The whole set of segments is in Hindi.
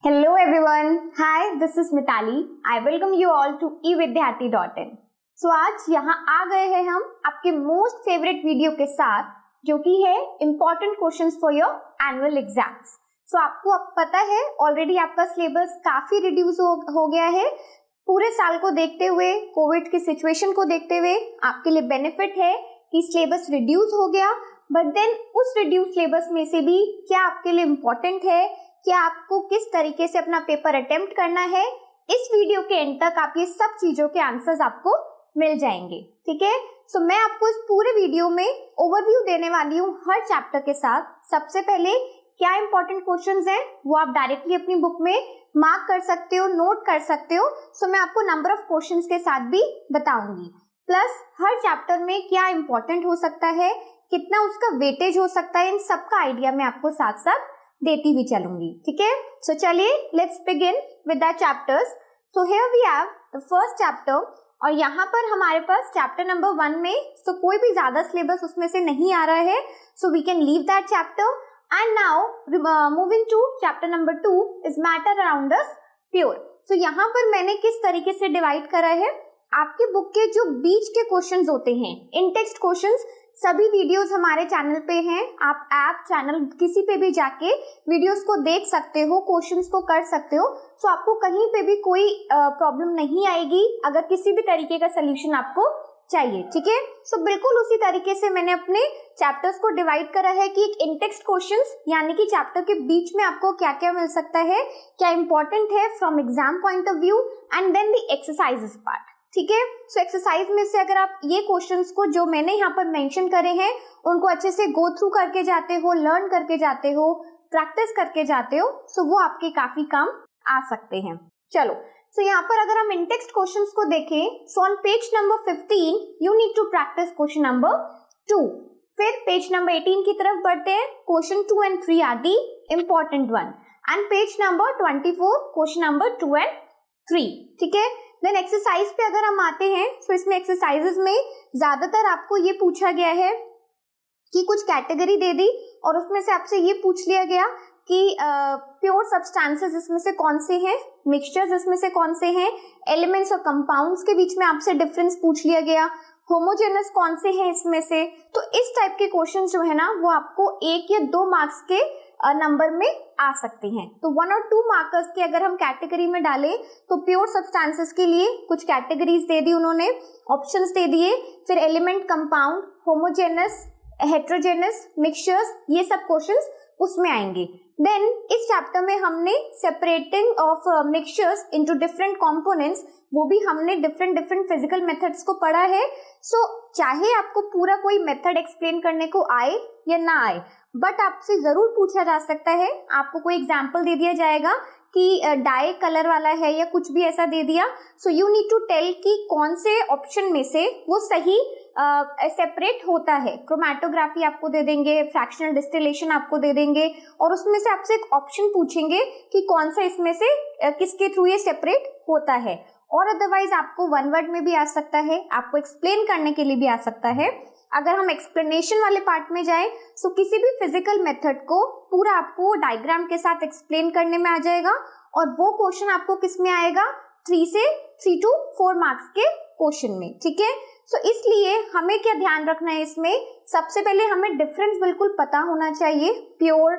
Hello everyone. Hi, this is Mitali. I welcome you all to evidyarthi.in. So आज यहाँ आ गए हैं हम आपके मोस्ट फेवरेट वीडियो के साथ जो कि है important questions for your annual exams. So आपको अब पता है ऑलरेडी आपका सिलेबस काफी रिड्यूस हो गया है. पूरे साल को देखते हुए, कोविड की सिचुएशन को देखते हुए आपके लिए बेनिफिट है कि सिलेबस रिड्यूस हो गया. बट देन उस रिड्यूस सिलेबस में से भी क्या आपके लिए इम्पोर्टेंट है, क्या आपको किस तरीके से अपना पेपर अटेम्प्ट करना है, इस वीडियो के एंड तक आप ये सब चीजों के आंसर्स आपको मिल जाएंगे. ठीक है. सो मैं आपको इस पूरे वीडियो में ओवरव्यू देने वाली हूँ हर चैप्टर के साथ. सबसे पहले क्या इंपॉर्टेंट क्वेश्चंस हैं वो आप डायरेक्टली अपनी बुक में मार्क कर सकते हो, नोट कर सकते हो. सो मैं आपको नंबर ऑफ क्वेश्चंस के साथ भी बताऊंगी. प्लस हर चैप्टर में क्या इंपॉर्टेंट हो सकता है, कितना उसका वेटेज हो सकता है, इन सबका आइडिया मैं आपको साथ साथ देती भी चलूंगी. ठीक है. सो चलिए let's begin with the chapters. So here we have the first chapter और यहाँ पर हमारे पास चैप्टर नंबर 1 में कोई भी ज्यादा सिलेबस उसमें से नहीं आ रहा है. So we can leave that chapter and now moving to chapter number 2 is matter around us pure. So यहाँ पर मैंने किस तरीके से डिवाइड करा है, आपके बुक के जो बीच के क्वेश्चंस होते हैं, इन टेक्स्ट क्वेश्चंस, सभी वीडियोस हमारे चैनल पे हैं. आप ऐप चैनल किसी पे भी जाके वीडियोस को देख सकते हो, क्वेश्चंस को कर सकते हो. सो आपको कहीं पे भी कोई प्रॉब्लम नहीं आएगी अगर किसी भी तरीके का सोल्यूशन आपको चाहिए. ठीक है. सो बिल्कुल उसी तरीके से मैंने अपने चैप्टर्स को डिवाइड करा है कि एक इन टेक्स्ट क्वेश्चंस यानी कि चैप्टर के बीच में आपको क्या क्या मिल सकता है, क्या इंपॉर्टेंट है from exam point of view, and then the exercises part. ठीक है. सो एक्सरसाइज में से अगर आप ये क्वेश्चंस को जो मैंने यहाँ पर मेंशन करे हैं उनको अच्छे से गो थ्रू करके जाते हो, लर्न करके जाते हो, प्रैक्टिस करके जाते हो, सो वो आपके काफी काम आ सकते हैं. चलो. सो यहाँ पर अगर हम इन टेक्स्ट क्वेश्चंस को देखें, so on page number 15 you need to practice question number 2. फिर पेज नंबर 18 की तरफ बढ़ते हैं. Question 2 and 3 are the important one, and page number 24 question number 2 and 3. ठीक है. देन एक्सरसाइज पे अगर हम आते हैं तो इसमें एक्सरसाइजेस में ज्यादातर आपको ये पूछा गया है कि कुछ कैटेगरी दे दी और उसमें से आपसे ये पूछ लिया गया कि प्योर सब्सटेंसेस इसमें से कौन से हैं, मिक्सचर्स इसमें से कौन से हैं, एलिमेंट्स और कंपाउंड्स के बीच में आपसे डिफरेंस पूछ लिया गया, होमोजेनस कौन से हैं इसमें से. तो इस टाइप के क्वेश्चन जो है ना वो आपको 1 या 2 मार्क्स के नंबर में आ सकते हैं. तो 1 और 2 मार्कर्स की अगर हम कैटेगरी में डालें तो प्योर सब्सटेंसेस के लिए कुछ कैटेगरीज दे दी उन्होंने, ऑप्शंस दे दिए, फिर element, compound, homogeneous, heterogeneous, mixtures, ये सब क्वेश्चंस उसमें आएंगे. देन इस चैप्टर में हमने separating of mixtures into different components, वो भी हमने डिफरेंट फिजिकल मेथड्स को पढ़ा है. सो चाहे आपको पूरा कोई मेथड एक्सप्लेन करने को आए या ना आए, बट आपसे जरूर पूछा जा सकता है, आपको कोई एग्जाम्पल दे दिया जाएगा कि डाई कलर वाला है या कुछ भी ऐसा दे दिया, so you need to tell कि कौन से ऑप्शन में से वो सही सेपरेट होता है. क्रोमैटोग्राफी आपको दे देंगे, फ्रैक्शनल डिस्टिलेशन आपको दे देंगे और उसमें से आपसे एक ऑप्शन पूछेंगे कि कौन सा इसमें से किसके थ्रू ये सेपरेट होता है. और अदरवाइज आपको वन वर्ड में भी आ सकता है, आपको एक्सप्लेन करने के लिए भी आ सकता है. अगर हम एक्सप्लेनेशन वाले पार्ट में जाएं तो किसी भी फिजिकल मेथड को पूरा आपको डायग्राम के साथ एक्सप्लेन करने में आ जाएगा और वो क्वेश्चन आपको किस में आएगा, 3 to 4 मार्क्स के क्वेश्चन में. ठीक है. सो इसलिए हमें क्या ध्यान रखना है इसमें, सबसे पहले हमें डिफरेंस बिल्कुल पता होना चाहिए. प्योर,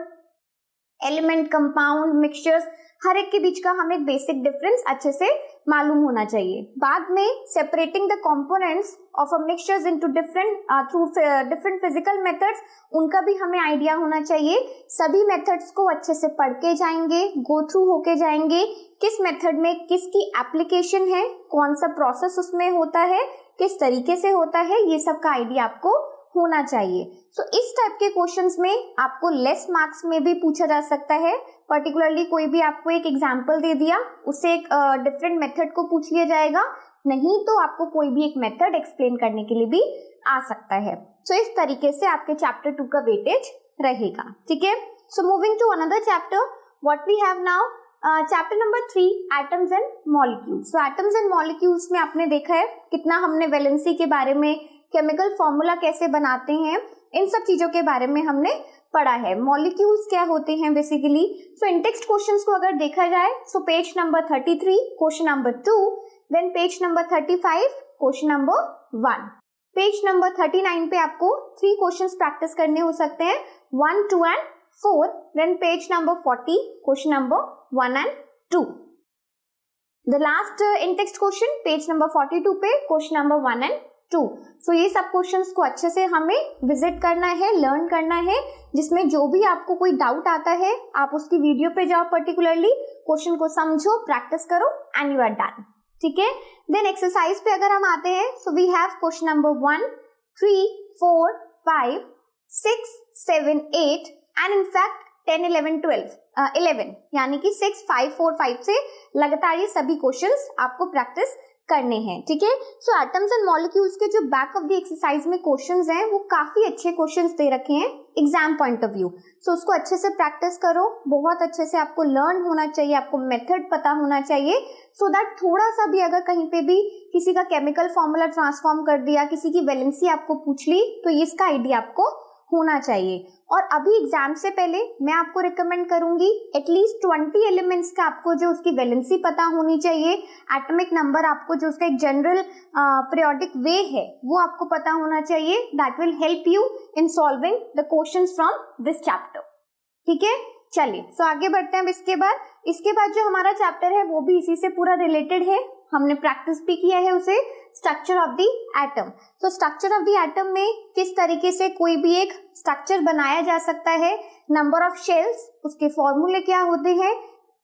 एलिमेंट, कंपाउंड, मिक्सचर्स, हर एक के बीच का हमें बेसिक डिफरेंस अच्छे से मालूम होना चाहिए. बाद में separating the components of a mixtures into different physical methods, उनका भी हमें आइडिया होना चाहिए. सभी मेथड्स को अच्छे से पढ़ के जाएंगे, गो थ्रू होके जाएंगे, किस मेथड में किसकी एप्लीकेशन है, कौन सा प्रोसेस उसमें होता है, किस तरीके से होता है, ये सब का आइडिया आपको होना चाहिए. सो इस टाइप के क्वेश्चंस में आपको लेस मार्क्स में भी पूछा जा सकता है. पर्टिकुलरली कोई भी आपको एक एग्जांपल दे दिया, उससे एक डिफरेंट मेथड को पूछ लिया जाएगा, नहीं तो आपको कोई भी एक मेथड एक्सप्लेन करने के लिए भी आ सकता है. सो इस तरीके से आपके चैप्टर 2 का वेटेज रहेगा. ठीक है. So moving to another chapter, what we have now, chapter number 3 atoms and molecules. So atoms and molecules में आपने देखा है कितना हमने वैलेंसी के बारे में, केमिकल फॉर्मूला कैसे बनाते हैं, इन सब चीजों के बारे में हमने पढ़ा है। मॉलिक्यूल्स क्या होते हैं basically. So in text questions को अगर देखा जाए so page number 33 question number 2, then page number 35 question number 1, page number 39 पे आपको 3 क्वेश्चंस प्रैक्टिस करने हो सकते हैं 1, 2 and 4, then page number 40 question number 1 and 2। The last in text question page number 42 पे क्वेश्चन नंबर 1 एंड 2। सो ये सब क्वेश्चंस को अच्छे से हमें विजिट करना है, लर्न करना है, जिसमें जो भी आपको कोई डाउट आता है आप उसकी वीडियो पे जाओ, पर्टिकुलरली क्वेश्चन को समझो, प्रैक्टिस करो एंड यू आर डन। ठीक है, देन एक्सरसाइज पे अगर हम आते हैं so we have question number 1, 3, 4, 5, 6, 7, 8 and in fact 10, 11, 11 यानी कि 6, 5, 4, 5 से लगातार ये सभी क्वेश्चंस आपको प्रैक्टिस करने हैं। ठीक है, सो एटम्स एंड मॉलिक्यूल्स के जो बैक ऑफ द एक्सरसाइज में क्वेश्चंस हैं वो काफी अच्छे क्वेश्चंस दे रखे हैं एग्जाम पॉइंट ऑफ व्यू। सो उसको अच्छे से प्रैक्टिस करो, बहुत अच्छे से आपको लर्न होना चाहिए, आपको मेथड पता होना चाहिए, सो दैट थोड़ा सा भी अगर कहीं पे भी किसी का केमिकल फॉर्मूला ट्रांसफॉर्म कर दिया, किसी की वैलेंसी आपको पूछ ली, तो इसका आइडिया आपको होना चाहिए। और अभी एग्जाम से पहले मैं आपको रिकमेंड करूंगी एटलीस्ट 20 एलिमेंट्स का आपको जो उसकी वैलेंसी पता होनी चाहिए, एटॉमिक नंबर आपको जो उसका एक जनरल पीरियोडिक वे है वो आपको पता होना चाहिए। That will help you in solving the questions from this chapter. ठीक है, चलिए सो आगे बढ़ते हैं। अब इसके बाद जो हमारा चैप्टर है वो भी इसी से पूरा रिलेटेड है, हमने प्रैक्टिस भी किया है उसे, स्ट्रक्चर ऑफ द एटम। तो स्ट्रक्चर ऑफ द एटम में किस तरीके से कोई भी एक स्ट्रक्चर बनाया जा सकता है, नंबर ऑफ शेल्स, उसके फॉर्मूले क्या होते हैं,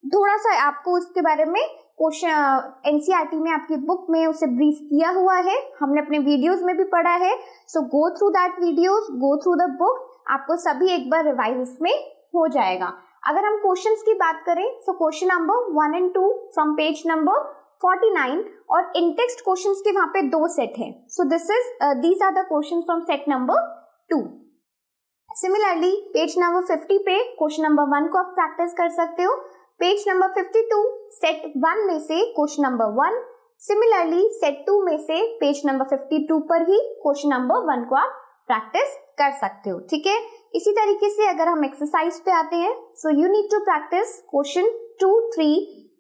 थोड़ा सा आपको उसके बारे में क्वेश्चन एनसीईआरटी में आपकी बुक में उसे ब्रीफ किया हुआ है, हमने अपने वीडियोस में भी पढ़ा है। So go through that videos, go through the book, आपको सभी एक बार रिवाइज इसमें हो जाएगा। अगर हम क्वेश्चंस की बात करें so question number 1 and 2 from page number 49 और इन टेक्स्ट क्वेश्चंस के वहां पे 2 सेट है। So these are the questions from set number 2। Similarly page number 50 पे क्वेश्चन नंबर 1 को आप प्रैक्टिस कर सकते हो, पेज नंबर 52 सेट 1 में से क्वेश्चन नंबर 1, सिमिलरली सेट 2 में से पेज नंबर 52 पर ही क्वेश्चन नंबर 1 को आप प्रैक्टिस कर सकते हो। ठीक है, इसी तरीके से अगर हम एक्सरसाइज पे आते हैं so you need to practice question 2, 3,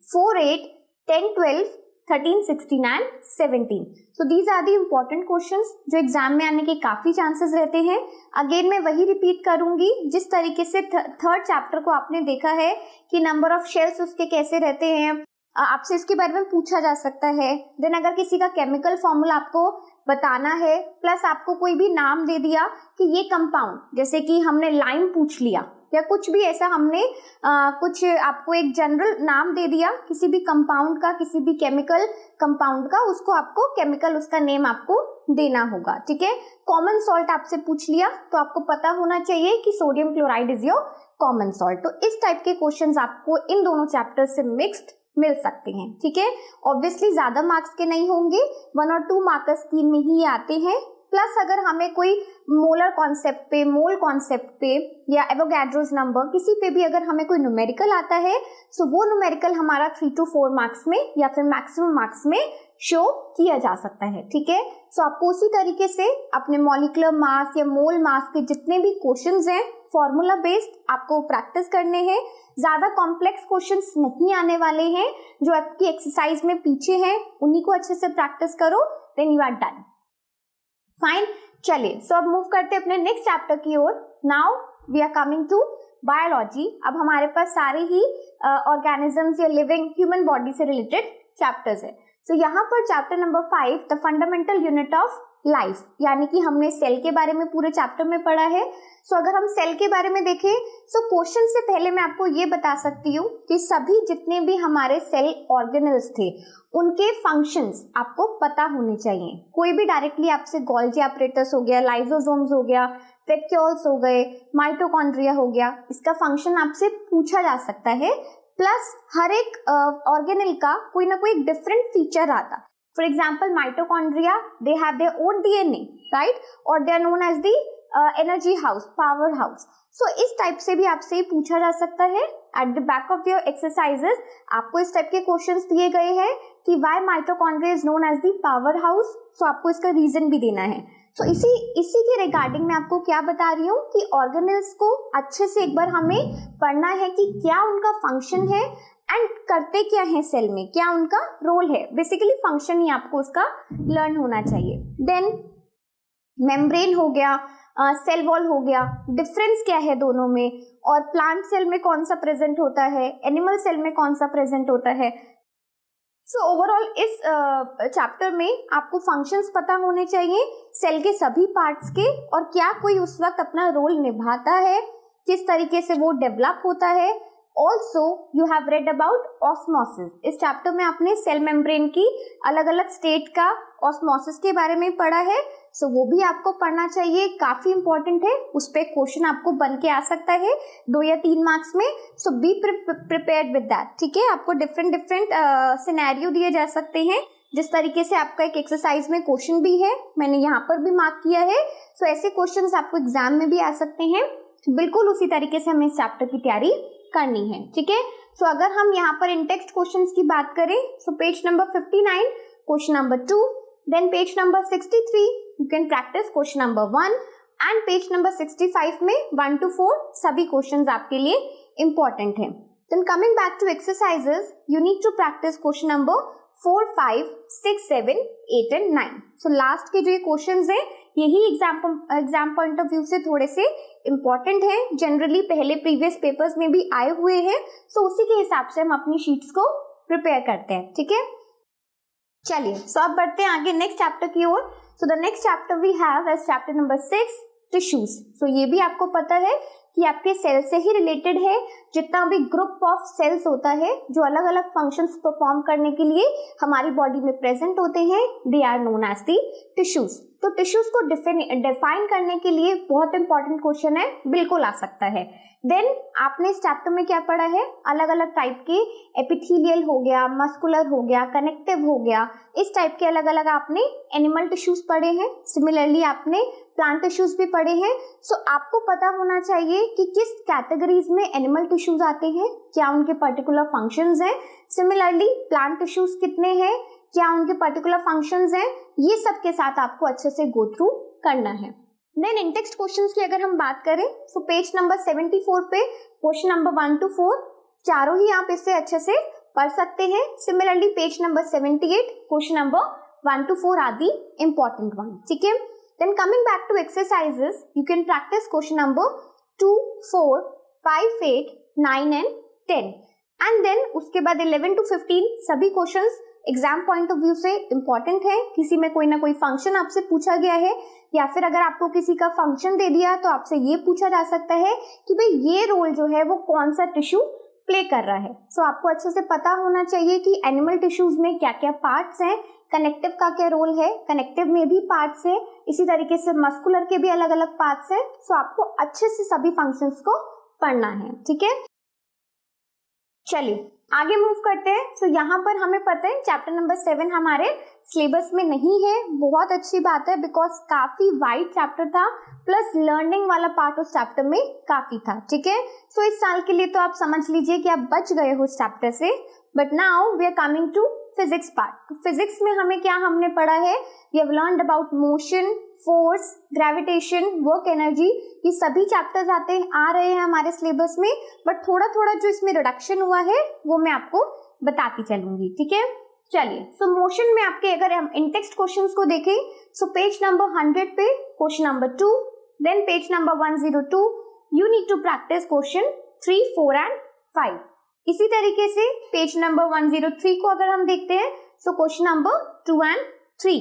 4, 8, 10, 12, 13, 16 and 17। So these are the important questions जो एग्जाम में आने के काफी चांसेस रहते हैं। अगेन मैं वही रिपीट करूंगी, जिस तरीके से थर्ड चैप्टर को आपने देखा है कि नंबर ऑफ शेल्स उसके कैसे रहते हैं, आपसे इसके बारे में पूछा जा सकता है। देन अगर किसी का केमिकल फॉर्मूला आपको बताना है, प्लस आपको कोई भी नाम दे दिया कि ये कंपाउंड, जैसे कि हमने लाइम पूछ लिया या कुछ भी ऐसा, हमने कुछ आपको एक जनरल नाम दे दिया किसी भी कंपाउंड का, किसी भी केमिकल कंपाउंड का, उसको आपको केमिकल उसका नेम आपको देना होगा। ठीक है, कॉमन सॉल्ट आपसे पूछ लिया तो आपको पता होना चाहिए कि sodium chloride is your common salt. तो इस टाइप के क्वेश्चंस आपको इन दोनों चैप्टर से मिक्स्ड मिल सकते हैं। ठीक है, ऑब्वियसली ज्यादा मार्क्स के नहीं होंगे, 1 और 2 मार्क्स स्कीम में ही आते हैं। प्लस अगर हमें कोई मोलर कॉन्सेप्ट पे, मोल कॉन्सेप्ट पे या एवोगैड्रोस नंबर, किसी पे भी अगर हमें कोई न्यूमेरिकल आता है सो वो न्यूमेरिकल हमारा 3 to 4 मार्क्स में या फिर मैक्सिमम मार्क्स में शो किया जा सकता है। ठीक है, सो आपको उसी तरीके से अपने मॉलिक्यूलर मास या मोल मास के जितने भी क्वेश्चंस हैं फॉर्मूला बेस्ड आपको प्रैक्टिस करने हैं। ज्यादा कॉम्प्लेक्स क्वेश्चंस नहीं आने वाले हैं, जो आपकी एक्सरसाइज में पीछे हैं उन्हीं को अच्छे से प्रैक्टिस करो, then you are done. Fine, चलिए सो अब मूव करते हैं अपने नेक्स्ट चैप्टर की ओर। Now we are coming to biology. अब हमारे पास सारे ही ऑर्गेनिजम्स या लिविंग ह्यूमन बॉडी से रिलेटेड चैप्टर्स है। सो यहाँ पर chapter number 5 the fundamental unit of life, यानी कि हमने सेल के बारे में पूरे चैप्टर में पढ़ा है। सो अगर हम सेल के बारे में देखें सो क्वेश्चन से पहले मैं आपको ये बता सकती हूँ कि सभी जितने भी हमारे सेल ऑर्गेनल्स थे उनके फंक्शंस आपको पता होने चाहिए। कोई भी डायरेक्टली आपसे गोल्जी apparatus हो गया, लाइसोसोम्स हो गया, वैक्यूल्स हो गए, माइटोकॉन्ड्रिया हो गया, इसका फंक्शन आपसे पूछा जा सकता है। प्लस हर एक ऑर्गेनल का कोई ना कोई डिफरेंट फीचर आता। For example mitochondria, they have their own DNA, right, और they are known as the energy house, power house. So इस टाइप से भी आपसे पूछा जा सकता है। At the back of your exercises आपको इस टाइप के क्वेश्चंस दिए गए हैं कि why mitochondria is known as the power house. So आपको इसका रीजन भी देना है। सो इसी के रिगार्डिंग मैं आपको क्या बता रही हूँ कि ऑर्गेनेल्स को अच्छे से एक बार हमें पढ़ना है कि क्या उनका फंक्शन है एंड करते क्या है सेल में, क्या उनका रोल है। बेसिकली फंक्शन ही आपको उसका लर्न होना चाहिए। देन मेम्ब्रेन हो गया, सेल वॉल हो गया, डिफरेंस क्या है दोनों में, और प्लांट सेल में कौन सा प्रेजेंट होता है, एनिमल सेल में कौन सा प्रेजेंट होता है। सो ओवरऑल इस चैप्टर में आपको फंक्शंस पता होने चाहिए सेल के सभी पार्ट्स के, और क्या कोई उस वक्त अपना रोल निभाता है, किस तरीके से वो डेवलप होता है। Also you have read about osmosis. इस चैप्टर में आपने सेल मेम्ब्रेन की अलग अलग स्टेट का ऑस्मोसिस के बारे में पढ़ा है। सो वो भी आपको पढ़ना चाहिए, काफी इंपॉर्टेंट है, उस पर क्वेश्चन आपको बन के आ सकता है 2 या 3 मार्क्स में। सो बी प्रिपेयर्ड विद दैट, ठीक है। आपको डिफरेंट सिनेरियो दिए जा सकते हैं, जिस तरीके से आपका एक एक्सरसाइज में क्वेश्चन भी है, मैंने यहाँ पर भी मार्क किया है। सो ऐसे क्वेश्चन आपको एग्जाम में भी आ सकते हैं। बिल्कुल उसी तरीके से हमें इस चैप्टर की तैयारी करनी है, ठीक है। सो अगर हम यहाँ पर इन टेक्स्ट क्वेश्चंस की बात करें, so page number 59 question number 2, then page number 63 you can practice question number 1, and page number 65 में 1 to 4 सभी क्वेश्चंस आपके लिए इंपॉर्टेंट हैं। Then coming back to exercises, you need to practice question number 4, 5, 6, 7, 8 and 9। So last के जो ये क्वेश्चंस हैं यही एग्जाम पॉइंट ऑफ व्यू से थोड़े से इंपॉर्टेंट है, जनरली पहले प्रीवियस पेपर्स में भी आए हुए हैं। सो उसी के हिसाब से हम अपनी शीट्स को प्रिपेयर करते हैं, ठीक है। चलिए सो अब बढ़ते हैं आगे नेक्स्ट चैप्टर की ओर। So the next chapter we have is chapter number 6, tissues. So ये भी आपको पता है कि आपके सेल से ही रिलेटेड है। जितना भी ग्रुप ऑफ सेल्स होता है जो अलग अलग फंक्शंस परफॉर्म करने के लिए हमारी बॉडी में प्रेजेंट होते हैं, they are known as the tissues. तो टिश्यूज को डिफाइन करने के लिए बहुत इंपॉर्टेंट क्वेश्चन है, बिल्कुल आ सकता है। देन आपने इस चैप्टर में क्या पढ़ा है, अलग अलग टाइप के एपिथेलियल हो गया, मस्कुलर हो गया, कनेक्टिव हो गया, इस टाइप के अलग अलग आपने एनिमल टिश्यूज पढ़े हैं। सिमिलरली आपने प्लांट टिश्यूज भी पढ़े हैं। सो आपको पता होना चाहिए कि किस कैटेगरीज में एनिमल टिश्यूज आते हैं, क्या उनके पर्टिकुलर फंक्शंस हैं। सिमिलरली प्लांट टिश्यूज कितने हैं, क्या उनके पर्टिकुलर फंक्शंस हैं, ये सब के साथ आपको अच्छे से गो थ्रू करना है। देन इन टेक्स्ट क्वेश्चंस की अगर हम बात करें, सो पेज नंबर 74 पे क्वेश्चन नंबर 1 to 4 चारों ही आप इससे अच्छे से पढ़ सकते हैं। Similarly page number 78 question number 1 to 4 are the important one, ठीक है। Then coming back to exercises, you can practice question number 2, 4, 5, 8, 9 and 10, and then उसके बाद 11 to 15 सभी questions exam point of view से इंपॉर्टेंट है। किसी में कोई ना कोई फंक्शन आपसे पूछा गया है, या फिर अगर आपको किसी का फंक्शन दे दिया तो आपसे ये पूछा जा सकता है कि भाई ये रोल जो है वो कौन सा टिश्यू प्ले कर रहा है। सो आपको अच्छे से पता होना चाहिए कि एनिमल टिश्यूज में क्या क्या पार्ट्स हैं, कनेक्टिव का क्या रोल है, कनेक्टिव में भी पार्ट्स है, इसी तरीके से मस्कुलर के भी अलग अलग पार्ट्स हैं। सो आपको अच्छे से सभी फंक्शंस को पढ़ना है, ठीक है। चलिए आगे मूव करते हैं। सो यहाँ पर हमें पता है चैप्टर नंबर 7 हमारे सिलेबस में नहीं है, बहुत अच्छी बात है, बिकॉज काफी वाइड चैप्टर था, प्लस लर्निंग वाला पार्ट उस चैप्टर में काफी था, ठीक है। सो इस साल के लिए तो आप समझ लीजिए कि आप बच गए हो इस चैप्टर से। But now we are coming to physics part. तो फिजिक्स में हमें क्या हमने पढ़ा है, we have learned about motion, force, gravitation, work energy, ये सभी चैप्टर्स आ रहे हैं हमारे सिलेबस में। बट थोड़ा थोड़ा जो इसमें रिडक्शन हुआ है वो मैं आपको बताती चलूंगी, ठीक है। चलिए सो मोशन में आपके अगर हम इन टेक्स्ट क्वेश्चंस को देखें, सो पेज नंबर 100 पे question number 2, then page number 102 you need to practice question 3, 4 and 5। इसी तरीके से पेज नंबर 103 को अगर हम देखते हैं, so question number 2 and 3,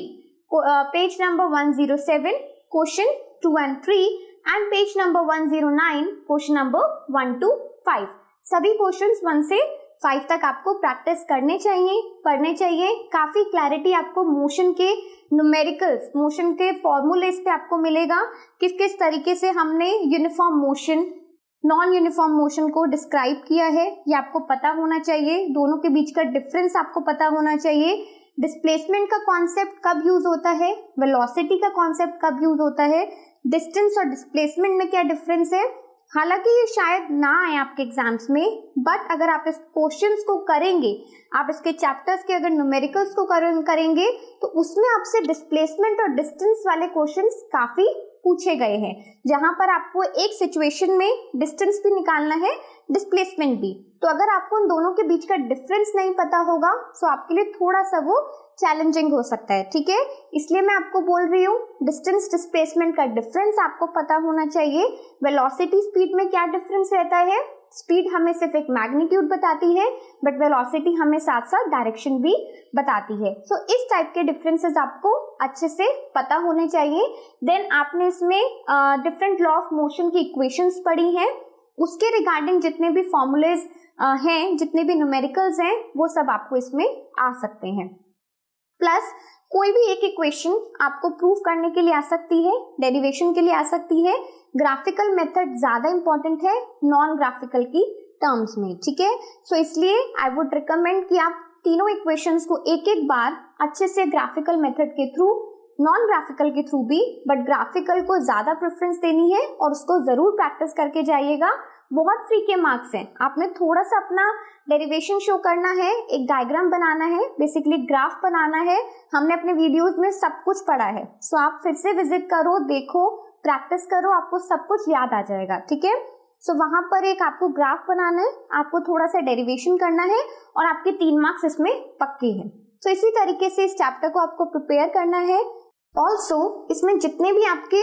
page number 107 question 2 and 3, and page number 109 question number 1 to 5। सभी क्वेश्चंस 1 से 5 तक आपको प्रैक्टिस करने चाहिए, पढ़ने चाहिए। काफी क्लैरिटी आपको मोशन के न्यूमेरिकल्स, मोशन के फॉर्मूलेस पे आपको मिलेगा, किस किस तरीके से हमने uniform motion, non uniform motion को डिस्क्राइब किया है, ये आपको पता होना चाहिए। दोनों के बीच का डिफरेंस आपको पता होना चाहिए। डिस्प्लेसमेंट का कॉन्सेप्ट कब यूज होता है, वेलोसिटी का कॉन्सेप्ट कब यूज होता है, डिस्टेंस और डिस्प्लेसमेंट में क्या डिफरेंस है, हालांकि ये शायद ना आए आपके एग्जाम्स में, बट अगर आप इस क्वेश्चंस को करेंगे, आप इसके चैप्टर्स के अगर न्यूमेरिकल्स को करेंगे तो उसमें आपसे डिस्प्लेसमेंट और डिस्टेंस वाले क्वेश्चंस काफी पूछे गए हैं, जहां पर आपको एक सिचुएशन में डिस्टेंस भी निकालना है, डिस्प्लेसमेंट भी। तो अगर आपको उन दोनों के बीच का डिफरेंस नहीं पता होगा तो आपके लिए थोड़ा सा वो चैलेंजिंग हो सकता है, ठीक है। इसलिए मैं आपको बोल रही हूँ डिस्टेंस डिस्प्लेसमेंट का डिफरेंस आपको पता होना चाहिए। वेलोसिटी स्पीड में क्या डिफरेंस रहता है, स्पीड हमें सिर्फ एक मैग्नीट्यूड बताती है, बट वेलोसिटी हमें साथ साथ डायरेक्शन भी बताती है। सो इस टाइप के डिफरेंसेस आपको अच्छे से पता होने चाहिए। देन आपने इसमें डिफरेंट लॉ ऑफ मोशन की इक्वेशंस पढ़ी हैं, उसके रिगार्डिंग जितने भी फॉर्मूलेज हैं, जितने भी न्यूमेरिकल्स हैं, वो सब आपको इसमें आ सकते हैं। प्लस कोई भी एक इक्वेशन आपको प्रूव करने के लिए आ सकती है, डेरिवेशन के लिए आ सकती है। ग्राफिकल मेथड ज्यादा इंपॉर्टेंट है नॉन ग्राफिकल की टर्म्स में, ठीक है। सो इसलिए आई वुड रिकमेंड कि आप तीनों इक्वेशंस को एक एक बार अच्छे से ग्राफिकल मेथड के थ्रू, नॉन ग्राफिकल के थ्रू भी, बट ग्राफिकल को ज्यादा प्रेफरेंस देनी है और उसको जरूर प्रैक्टिस करके जाइएगा। बहुत फ्री के मार्क्स हैं, आपने थोड़ा सा अपना डेरिवेशन शो करना है, एक डायग्राम बनाना है, बेसिकली ग्राफ बनाना है। हमने अपने वीडियोस में सब कुछ पढ़ा है, सो आप फिर से विजिट करो, देखो, प्रैक्टिस करो, आपको सब कुछ याद आ जाएगा, ठीक है। सो वहां पर एक आपको ग्राफ बनाना है, आपको थोड़ा सा डेरिवेशन करना है और आपके 3 मार्क्स इसमें पक्के हैं। सो इसी तरीके से इस चैप्टर को आपको प्रिपेयर करना है। ऑल्सो इसमें जितने भी आपके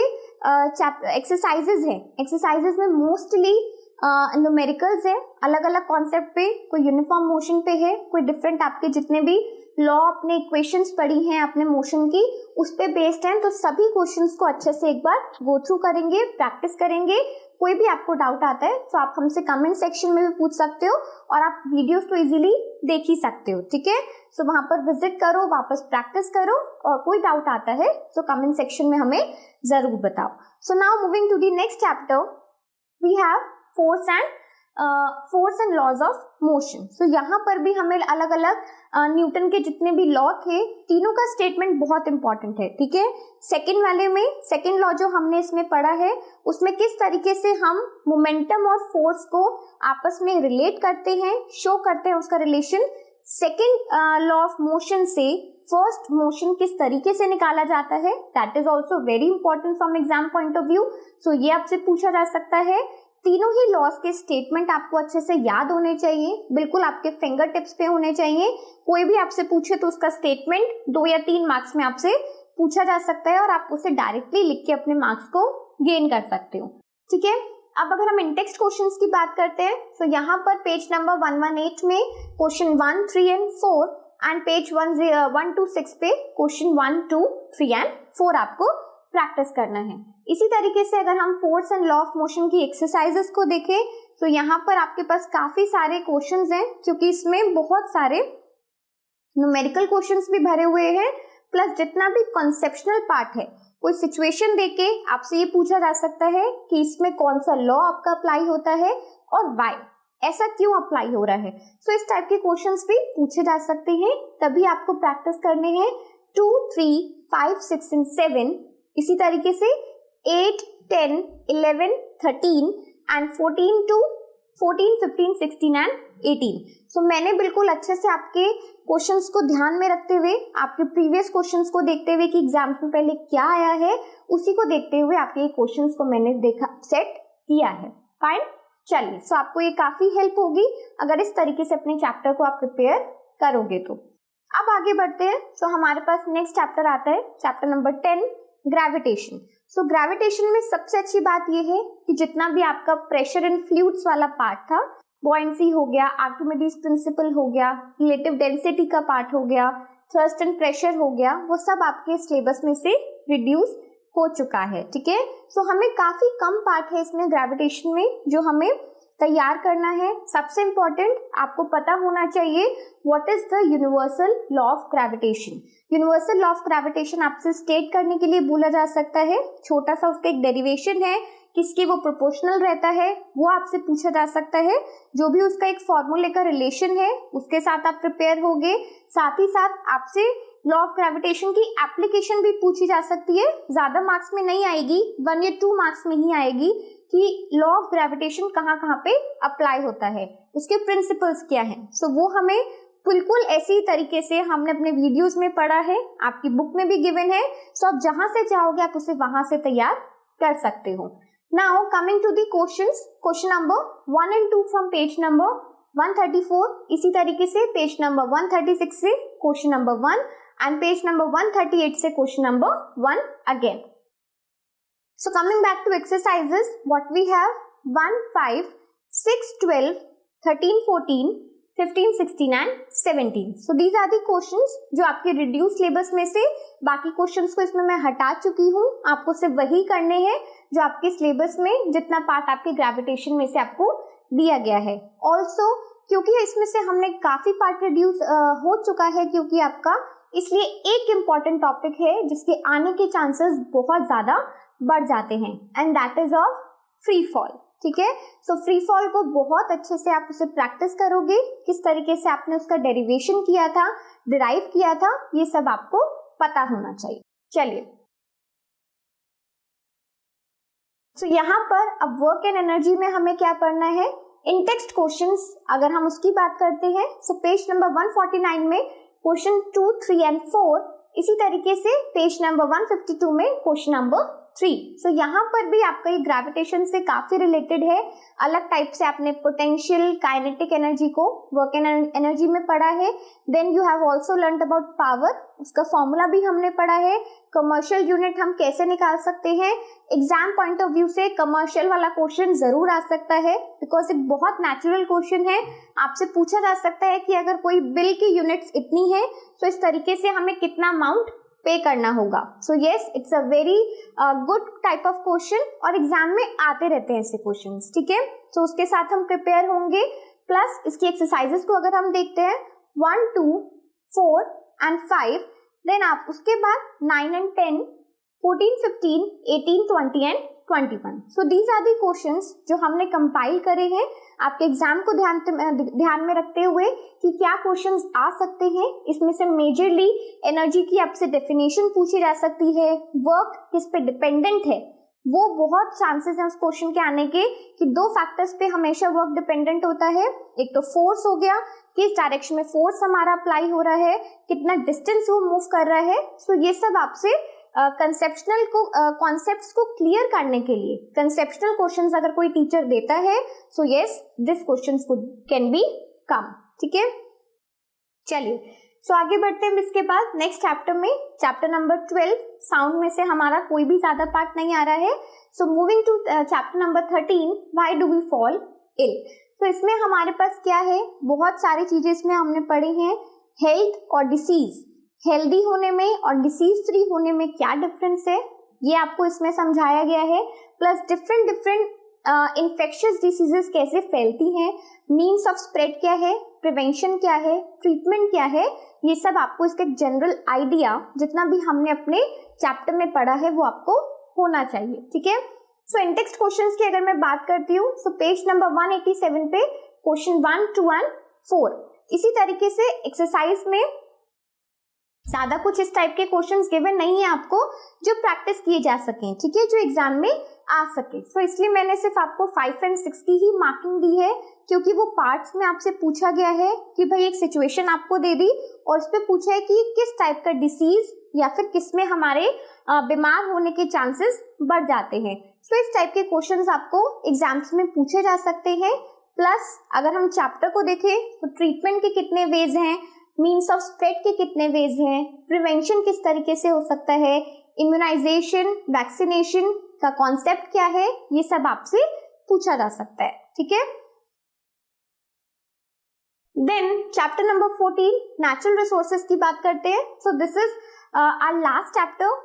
एक्सरसाइजेज हैं, एक्सरसाइजेज में मोस्टली न्यूमेरिकल्स है, अलग अलग कॉन्सेप्ट पे, कोई यूनिफॉर्म मोशन पे है, कोई डिफरेंट आपके जितने भी लॉ अपने इक्वेशंस पढ़ी हैं अपने मोशन की, उस पे बेस्ड हैं। तो सभी क्वेश्चंस को अच्छे से एक बार गो थ्रू करेंगे, प्रैक्टिस करेंगे। कोई भी आपको डाउट आता है तो आप हमसे कमेंट सेक्शन में भी पूछ सकते हो और आप वीडियोस तो इजीली देख ही सकते हो, ठीक है। सो वहां पर विजिट करो, वापस प्रैक्टिस करो और कोई डाउट आता है तो कमेंट सेक्शन में हमें जरूर बताओ। So now moving to the next chapter, we have force and laws of motion. So यहाँ पर भी हमें अलग अलग न्यूटन के जितने भी लॉ थे, तीनों का स्टेटमेंट बहुत इंपॉर्टेंट है, ठीक है। सेकंड वाले में सेकंड लॉ जो हमने इसमें पढ़ा है, उसमें किस तरीके से हम मोमेंटम और फोर्स को आपस में रिलेट करते हैं, शो करते हैं उसका relation. Second law of motion से फर्स्ट मोशन किस तरीके से निकाला जाता है, that is also very important from exam point of view. So ये आपसे पूछा जा सकता है। तीनों ही लॉस के स्टेटमेंट आपको अच्छे से याद होने चाहिए, बिल्कुल आपके फिंगर टिप्स पे होने चाहिए। कोई भी आपसे पूछे तो उसका स्टेटमेंट 2 या 3 मार्क्स में आपसे पूछा जा सकता है और आप उसे डायरेक्टली लिख के अपने मार्क्स को गेन कर सकते हो, ठीक है। अब अगर हम इंटेक्स्ट क्वेश्चंस की बात करते हैं तो यहाँ पर पेज नंबर 118 में question 1, 3 and 4 and page 1 to 6 पे क्वेश्चन 1, 2, 3 एंड 4 आपको प्रैक्टिस करना है। इसी तरीके से अगर हम force and law of motion की एक्सरसाइजेस को देखें तो यहाँ पर आपके पास काफी सारे क्वेश्चंस हैं, क्योंकि इसमें बहुत सारे न्यूमेरिकल क्वेश्चंस भी भरे हुए हैं, प्लस जितना भी कॉन्सेप्शनल पार्ट है, कोई सिचुएशन देके आपसे ये पूछा जा सकता है कि इसमें कौन सा लॉ आपका अप्लाई होता है और व्हाई, ऐसा क्यों अप्लाई हो रहा है। सो इस टाइप के क्वेश्चंस भी पूछे जा सकते हैं, तभी आपको प्रैक्टिस करने हैं 2, 3, 5, 6 एंड 7। इसी तरीके से 8, 10, 11, 13 एंड 14 to 14, 15, 16 एंड 18। सो मैंने बिल्कुल अच्छे से आपके क्वेश्चंस को ध्यान में रखते हुए, आपके प्रीवियस क्वेश्चंस को देखते हुए कि एग्जाम्स में पहले क्या आया है, उसी को देखते हुए आपके क्वेश्चंस को मैंने सेट किया है। फाइन, चलिए। सो आपको ये काफी हेल्प होगी अगर इस तरीके से अपने चैप्टर को आप प्रिपेयर करोगे तो। अब आगे बढ़ते हैं। सो हमारे पास नेक्स्ट चैप्टर आता है, चैप्टर नंबर 10, ग्रेविटेशन। सो ग्रेविटेशन में सबसे अच्छी बात यह है कि जितना भी आपका प्रेशर एंड फ्लूइड्स वाला पार्ट था, बॉयंसी हो गया, आर्किमिडीज प्रिंसिपल हो गया, रिलेटिव डेंसिटी का पार्ट हो गया, थ्रस्ट एंड प्रेशर हो गया, वो सब आपके सिलेबस में से रिड्यूस हो चुका है, ठीक है। सो हमें काफी कम पार्ट है इसमें ग्रेविटेशन में जो हमें तैयार करना है। सबसे इंपॉर्टेंट आपको पता होना चाहिए what is the universal law of gravitation. Universal law of gravitation आपसे स्टेट करने के लिए बोला जा सकता है, छोटा सा उसका एक डेरिवेशन है, किसके वो प्रोपोर्शनल रहता है वो आपसे पूछा जा सकता है। जो भी उसका एक फॉर्मूले का रिलेशन है उसके साथ आप प्रिपेयर होगे। साथ ही साथ आपसे लॉ ऑफ ग्रेविटेशन की एप्लीकेशन भी पूछी जा सकती है, ज्यादा मार्क्स में नहीं आएगी, 1 या 2 मार्क्स में ही आएगी, कि लॉ ऑफ ग्रेविटेशन कहाँ कहाँ पे अप्लाई होता है, उसके प्रिंसिपल्स क्या हैं। सो वो हमें बिल्कुल ऐसी तरीके से हमने अपने वीडियोस में पढ़ा है, आपकी बुक में भी गिवन है। सो आप जहां से चाहोगे आप उसे वहां से तैयार कर सकते हो। Now coming to the questions, question number 1 and 2 from page number 134, इसी तरीके से पेज नंबर 136 से question number 1 and page number 138 से question number 1 again. So coming back to exercises, what we have 1, 5, 6, 12, 13, 14, 15, 16 and 17. So these are the questions जो आपके reduced syllabus में से बाकी questions को इसमें मैं हटा चुकी हूँ। आपको सिर्फ वही करने हैं जो आपके syllabus में जितना पार्ट आपके gravitation में से आपको दिया गया है। Also क्योंकि इसमें से हमने काफी पार्ट रिड्यूस हो चुका है क्योंकि आपका, इसलिए एक इम्पॉर्टेंट टॉपिक है जिसके आने के चांसेस बहुत ज्यादा बढ़ जाते हैं and that is of free fall. ठीक है, सो फ्री फॉल को बहुत अच्छे से आप उसे प्रैक्टिस करोगे, किस तरीके से आपने उसका डेरिवेशन किया था, डिराइव किया था, ये सब आपको पता होना चाहिए। चलिए, तो यहाँ पर अब वर्क एंड एनर्जी में हमें क्या पढ़ना है, इन टेक्स्ट क्वेश्चंस अगर हम उसकी बात करते हैं, सो पेज नंबर 149 में क्वेश्चन 2, 3 एंड 4, इसी तरीके से पेज नंबर 152 में क्वेश्चन नंबर 3। सो यहाँ पर भी आपका ये ग्रेविटेशन से काफी रिलेटेड है, अलग टाइप से आपने पोटेंशियल, काइनेटिक एनर्जी को वर्क एंड एनर्जी में पढ़ा है। Then you have also learned about power, उसका फॉर्मूला भी हमने पढ़ा है। कमर्शियल यूनिट हम कैसे निकाल सकते हैं, एग्जाम पॉइंट ऑफ व्यू से कमर्शियल वाला क्वेश्चन जरूर आ सकता है बिकॉज एक बहुत नेचुरल क्वेश्चन है। आपसे पूछा जा सकता है कि अगर कोई बिल की यूनिट्स इतनी है तो इस तरीके से हमें कितना अमाउंट पे करना होगा। So yes, it's a very good type of question और एग्जाम में आते रहते हैं ऐसे क्वेश्चंस। ठीक है, तो उसके साथ हम प्रिपेयर होंगे। प्लस इसकी एक्सरसाइजेस को अगर हम देखते हैं 1, 2, 4 एंड 5, देन आप उसके बाद 9 and 10, 14, 15, 18, 20 and 21। So these are the questions जो हमने कंपाइल करे हैं आपके एग्जाम को ध्यान में रखते हुए कि क्या क्वेश्चंस आ सकते हैं। इसमें से मेजरली एनर्जी की आपसे डेफिनेशन पूछी जा सकती है, वर्क किस पे डिपेंडेंट है, वो बहुत चांसेस हैं उस क्वेश्चन के आने के कि दो फैक्टर्स पे हमेशा वर्क डिपेंडेंट होता है। एक तो फोर्स हो गया, किस डायरेक्शन में फोर्स हमारा अप्लाई हो रहा है, कितना डिस्टेंस वो मूव कर रहा है। सो ये सब आपसे कंसेप्शनल कॉन्सेप्ट्स को क्लियर करने के लिए कंसेप्शनल क्वेश्चंस अगर कोई टीचर देता है, so yes this questions can be come. ठीक है, चलिए सो आगे बढ़ते हैं। इसके बाद नेक्स्ट चैप्टर में, चैप्टर नंबर 12, साउंड में से हमारा कोई भी ज्यादा पार्ट नहीं आ रहा है। So moving to chapter number 13, why do we fall ill. तो इसमें हमारे पास क्या है, बहुत सारी चीजें इसमें हमने पढ़ी हैं। हेल्थ और डिसीज, हेल्दी होने में और डिसीज फ्री होने में क्या डिफरेंस है, ये आपको इसमें समझाया गया है। प्लस डिफरेंट इन्फेक्शियस डिसीजेस कैसे फैलती हैं, मीन्स ऑफ स्प्रेड क्या है, प्रिवेंशन क्या है, ट्रीटमेंट क्या है, ये सब आपको इसका जनरल आइडिया जितना भी हमने अपने चैप्टर में पढ़ा है वो आपको होना चाहिए। ठीक है, सो इन टेक्स्ट क्वेश्चंस की अगर मैं बात करती हूँ, सो पेज नंबर 187 पे क्वेश्चन 1, 2 एंड 4, इसी तरीके से एक्सरसाइज में ज्यादा कुछ इस टाइप के क्वेश्चंस गिवन नहीं है आपको जो प्रैक्टिस किए जा सके। ठीक है, जो एग्जाम में आ सके। सो इसलिए मैंने सिर्फ आपको 5 and 6 की ही मार्किंग दी है क्योंकि वो पार्ट्स में आपसे पूछा गया है कि भाई एक सिचुएशन आपको दे दी और उस पर पूछा है कि किस टाइप का डिसीज या फिर किसमें हमारे बीमार होने के चांसेस बढ़ जाते हैं। सो इस टाइप के क्वेश्चंस आपको एग्जाम्स में पूछे जा सकते हैं। प्लस अगर हम चैप्टर को देखें तो ट्रीटमेंट के कितने वेज हैं, मीन्स ऑफ स्प्रेड के कितने वेज हैं, प्रिवेंशन किस तरीके से हो सकता है, इम्यूनाइजेशन, वैक्सीनेशन का कॉन्सेप्ट क्या है, ये सब आपसे पूछा जा सकता है। ठीक है, then chapter number 14 natural resources की बात करते हैं। So this is our last chapter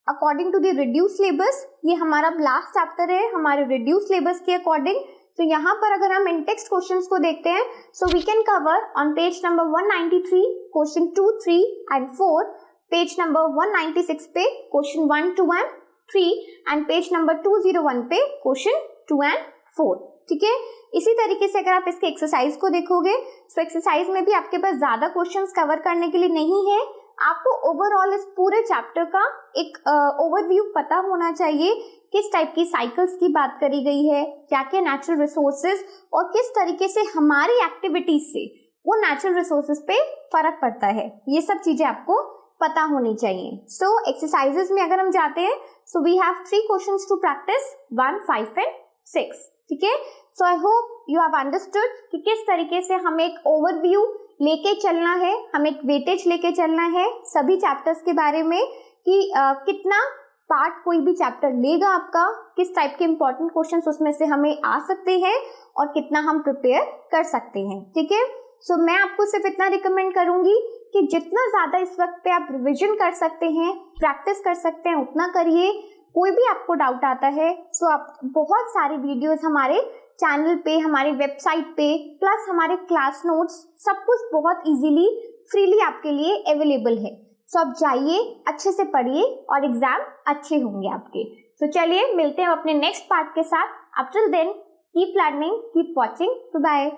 according to the reduce syllabus. ये हमारा लास्ट चैप्टर है हमारे रिड्यूस सिलेबस के अकॉर्डिंग। तो यहाँ पर अगर हम इन टेक्स्ट क्वेश्चंस को देखते हैं, so we can cover on page number 193 question 2, 3 and 4, page number 196 पे question 1, 2 and 3 and page number 201 पे क्वेश्चन 2 एंड 4। ठीक है, इसी तरीके से अगर आप इसके एक्सरसाइज को देखोगे, सो एक्सरसाइज में भी आपके पास ज्यादा क्वेश्चंस कवर करने के लिए नहीं है, आपको ओवरऑल इस पूरे चैप्टर का एक ओवरव्यू पता होना चाहिए, किस टाइप की साइकिल्स की बात करी गई है, क्या क्या नेचुरल रिसोर्सेज और किस तरीके से हमारी एक्टिविटीज से वो नेचुरल रिसोर्सेज पे फर्क पड़ता है, ये सब चीजें आपको पता होनी चाहिए। सो एक्सरसाइजेस में अगर हम जाते हैं, so we have 3 questions to practice, 1, 5 and 6। ठीक है, so I hope you have understood कि किस तरीके से हमें एक ओवरव्यू लेके चलना है, हमें एक वेटेज लेके चलना है सभी चैप्टर्स के बारे में कि कितना पार्ट कोई भी चैप्टर लेगा आपका, किस टाइप के इंपॉर्टेंट क्वेश्चंस उसमें से हमें आ सकते हैं और कितना हम प्रिपेयर कर सकते हैं। ठीक है, सो मैं आपको सिर्फ इतना रिकमेंड करूंगी कि जितना ज्यादा इस वक्त पे आप रिविजन कर सकते हैं, प्रैक्टिस कर सकते हैं, उतना करिए। कोई भी आपको डाउट आता है सो आप बहुत सारी वीडियोस हमारे चैनल पे, हमारी वेबसाइट पे, प्लस हमारे क्लास नोट्स, सब कुछ बहुत इजीली फ्रीली आपके लिए अवेलेबल है। सो आप जाइए, अच्छे से पढ़िए और एग्जाम अच्छे होंगे आपके। सो चलिए मिलते हैं अपने नेक्स्ट पार्ट के साथ। Up till then keep learning, keep watching, bye.